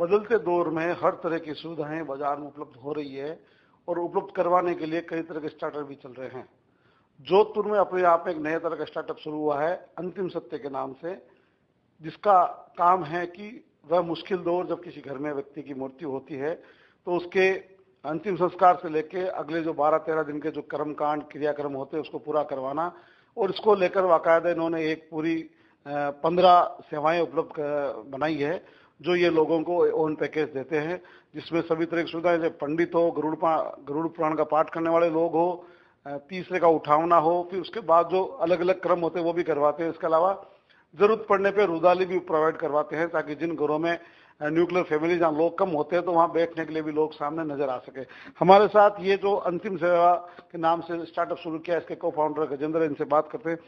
बदलते दौर में हर तरह की सुविधाएं बाजार में उपलब्ध हो रही है और उपलब्ध करवाने के लिए कई तरह के स्टार्टअप भी चल रहे हैं। जोधपुर में अपने आप में एक नए तरह का स्टार्टअप शुरू हुआ है अंतिम सत्य के नाम से, जिसका काम है कि वह मुश्किल दौर जब किसी घर में व्यक्ति की मृत्यु होती है तो उसके अंतिम संस्कार से लेके अगले जो 12-13 दिन के जो कर्मकांड क्रियाक्रम होते हैं उसको पूरा करवाना, और इसको लेकर बाकायदा इन्होंने एक पूरी 15 सेवाएं उपलब्ध बनाई है जो ये लोगों को ओन पैकेज देते हैं, जिसमें सभी तरह की सुविधाएं, जैसे पंडित हो, गरुड़ पुराण का पाठ करने वाले लोग हो, तीसरे का उठावना हो, फिर उसके बाद जो अलग अलग क्रम होते हैं वो भी करवाते हैं। इसके अलावा जरूरत पड़ने पे रुदाली भी प्रोवाइड करवाते हैं ताकि जिन घरों में न्यूक्लियर फैमिली जहाँ लोग कम होते हैं तो वहाँ बैठने के लिए भी लोग सामने नजर आ सके। हमारे साथ ये जो अंतिम सेवा के नाम से स्टार्टअप शुरू किया, इसके को फाउंडर गजेंद्र, इनसे बात करते हैं।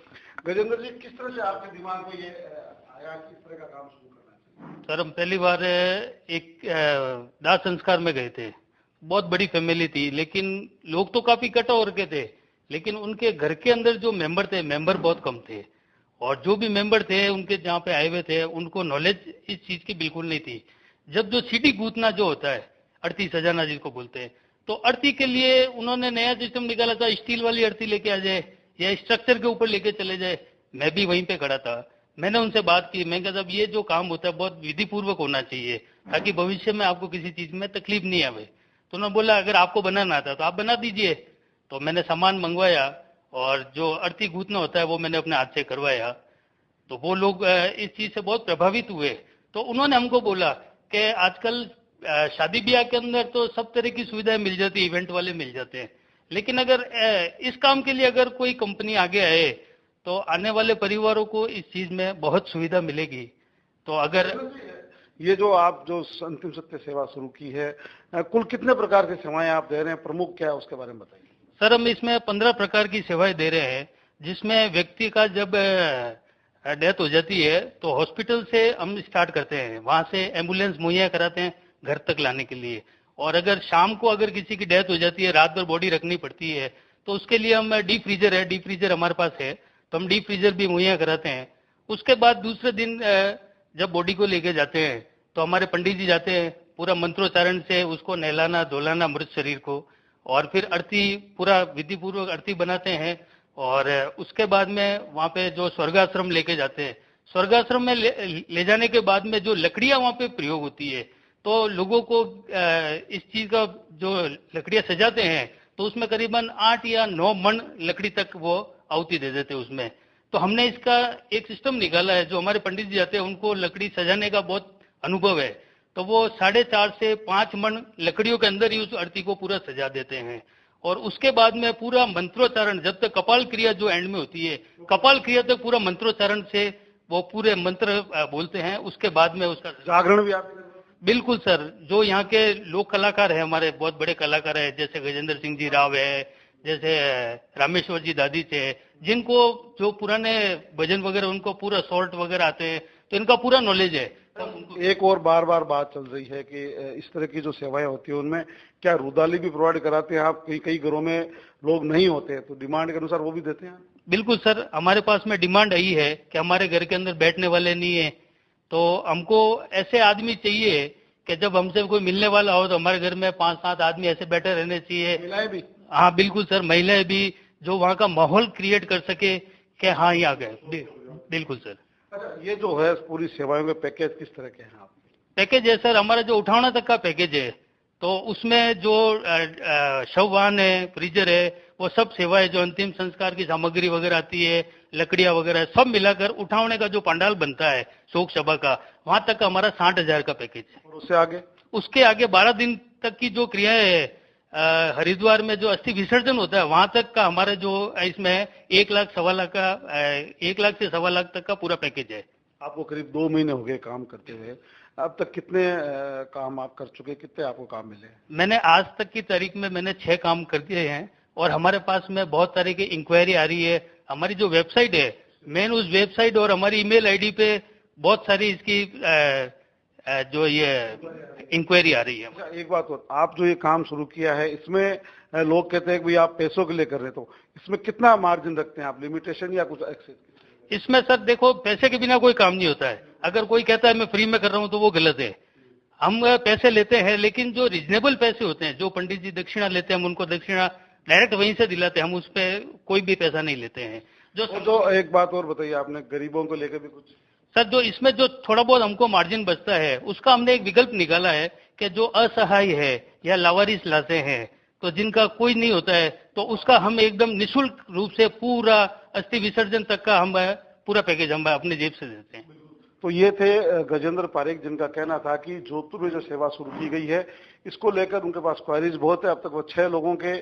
गजेंद्र जी, किस तरह से आपके दिमाग में ये आया कि इस तरह का काम शुरू करना चाहिए? सर, हम पहली बार एक दाह संस्कार में गए थे। बहुत बड़ी फैमिली थी, लेकिन लोग तो काफी इकट्ठा हो रखे थे, लेकिन उनके घर के अंदर जो मेंबर बहुत कम थे, और जो भी मेंबर थे उनके जहाँ पे आए हुए थे उनको नॉलेज इस चीज की बिल्कुल नहीं थी। जब जो सीटी गूंथना जो होता है, अर्थी सजाना जिसको बोलते हैं, तो अर्थी के लिए उन्होंने नया सिस्टम निकाला था, स्टील वाली अर्थी लेके आ जाए या स्ट्रक्चर के ऊपर लेके चले जाए। मैं भी वहीं पे खड़ा था, मैंने उनसे बात की। मैं कहा, ये जो काम होता है बहुत विधि पूर्वक होना चाहिए ताकि भविष्य में आपको किसी चीज में तकलीफ नहीं आवे। तो उन्होंने बोला, अगर आपको बनाना आता तो आप बना दीजिए। तो मैंने सामान मंगवाया और जो अर्थी गूंथना होता है वो मैंने अपने हाथ से करवाया। तो वो लोग इस चीज से बहुत प्रभावित हुए। तो उन्होंने हमको बोला कि आजकल शादी ब्याह के अंदर तो सब तरह की सुविधाएं मिल जाती है, इवेंट वाले मिल जाते हैं, लेकिन अगर इस काम के लिए अगर कोई कंपनी आगे आए तो आने वाले परिवारों को इस चीज में बहुत सुविधा मिलेगी। तो अगर ये जो आप जो अंतिम सत्य सेवा शुरू की है, कुल कितने प्रकार की सेवाएं आप दे रहे हैं, प्रमुख क्या है उसके बारे में बताइए। सर, हम इसमें 15 प्रकार की सेवाएं दे रहे हैं, जिसमें व्यक्ति का जब डेथ हो जाती है तो हॉस्पिटल से हम स्टार्ट करते हैं, वहां से एम्बुलेंस मुहैया कराते हैं घर तक लाने के लिए। और अगर शाम को अगर किसी की डेथ हो जाती है, रात भर बॉडी रखनी पड़ती है, तो उसके लिए हम डीप फ्रीजर हमारे पास है, तो हम डीप फ्रीजर भी मुहैया कराते हैं। उसके बाद दूसरे दिन जब बॉडी को लेके जाते हैं तो हमारे पंडित जी जाते हैं, पूरा मंत्रोच्चारण से उसको नहलाना धुलाना मृत शरीर को, और फिर अर्थी पूरा विधि पूर्वक अर्थी बनाते हैं। और उसके बाद में वहाँ पे जो स्वर्गाश्रम लेके जाते हैं, स्वर्गाश्रम में ले जाने के बाद में जो लकड़ियां वहाँ पे प्रयोग होती है, तो लोगों को इस चीज का जो लकड़ियां सजाते हैं तो उसमें करीबन 8 या 9 मन लकड़ी तक वो आहुति दे देते हैं उसमें। तो हमने इसका एक सिस्टम निकाला है, जो हमारे पंडित जी जाते हैं उनको लकड़ी सजाने का बहुत अनुभव है, तो वो 4.5 से 5 मन लकड़ियों के अंदर ही उस अर्थी को पूरा सजा देते हैं। और उसके बाद में पूरा मंत्रोच्चारण, जब तक कपाल क्रिया जो एंड में होती है, कपाल क्रिया तक पूरा मंत्रोच्चारण से वो पूरे मंत्र बोलते हैं। उसके बाद में उसका जागरण भी आप? बिल्कुल सर, जो यहाँ के लोक कलाकार है, हमारे बहुत बड़े कलाकार है, जैसे गजेंद्र सिंह जी राव है, जैसे रामेश्वर जी दादी थे, जिनको जो पुराने भजन वगैरह उनको पूरा सॉल्ट वगैरह आते हैं, तो इनका पूरा नॉलेज है। एक और बार बार बात चल रही है कि इस तरह की जो सेवाएं होती है उनमें क्या रुदाली भी प्रोवाइड कराते हैं आप? कई घरों में लोग नहीं होते तो डिमांड के अनुसार वो भी देते हैं? बिल्कुल सर, हमारे पास में डिमांड आई है कि हमारे घर के अंदर बैठने वाले नहीं है, तो हमको ऐसे आदमी चाहिए कि जब हमसे कोई मिलने वाला हो तो हमारे घर में 5-7 आदमी ऐसे बैठे रहने चाहिए। महिलाएं भी? हाँ बिल्कुल सर, महिलाएं भी, जो वहाँ का माहौल क्रिएट कर सके कि हाँ ये आ गए। बिल्कुल सर। अच्छा, ये जो है पूरी सेवाओं के पैकेज किस तरह के हैं आप? पैकेज है सर, हमारा जो उठावना तक का पैकेज है, तो उसमें जो शववाहन है, फ्रीजर है, वो सब सेवाएं, जो अंतिम संस्कार की सामग्री वगैरह आती है, लकड़ियां वगैरह सब मिलाकर उठावने का जो पंडाल बनता है शोक सभा का, वहां तक का हमारा 60,000 का पैकेज है। और उससे आगे? उसके आगे 12 दिन तक की जो क्रियाएं है, हरिद्वार में जो अस्थि विसर्जन होता है वहां तक का हमारा जो इसमें 1 लाख 1.25 लाख का 1 लाख से 1.25 लाख तक का पूरा पैकेज है। आपको करीब 2 महीने हो गए काम करते हुए, अब तक कितने काम आप कर चुके, कितने आपको काम मिले? मैंने आज तक की तारीख में मैंने 6 काम कर दिए हैं, और हमारे पास में बहुत सारे की इंक्वायरी आ रही है। हमारी जो वेबसाइट है, मेन उस वेबसाइट और हमारी ईमेल आईडी पे बहुत सारी इसकी जो ये इंक्वायरी आ रही है। अच्छा, एक बात और, आप जो ये काम शुरू किया है इसमें लोग कहते हैं कि भाई आप पैसों के लिए कर रहे, तो इसमें कितना मार्जिन रखते हैं आप, लिमिटेशन या कुछ एक्सेस? इसमें सर देखो, पैसे के बिना कोई काम नहीं होता है। अगर कोई कहता है मैं फ्री में कर रहा हूँ तो वो गलत है। हम पैसे लेते हैं, लेकिन जो रिजनेबल पैसे होते हैं, जो पंडित जी दक्षिणा लेते हैं, हम उनको दक्षिणा डायरेक्ट वहीं से दिलाते हैं, हम उस पर कोई भी पैसा नहीं लेते हैं। जो एक बात और बताइए आपने, गरीबों को लेकर भी कुछ? सर, जो इसमें जो थोड़ा बहुत हमको मार्जिन बचता है, उसका हमने एक विकल्प निकाला है कि जो असहाय है या लावारिस लाते हैं, तो जिनका कोई नहीं होता है, तो उसका हम एकदम निःशुल्क रूप से पूरा अस्थि विसर्जन तक का हम पूरा पैकेज हम अपने जेब से देते हैं। तो ये थे गजेंद्र पारेख, जिनका कहना था कि जोधपुर में जो सेवा शुरू की गई है, इसको लेकर उनके पास क्वारीज बहुत है। अब तक वो 6 लोगों के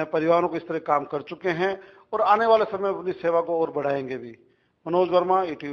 परिवारों को इस तरह काम कर चुके हैं और आने वाले समय में अपनी सेवा को और बढ़ाएंगे भी। मनोज वर्मा, ईटीवी।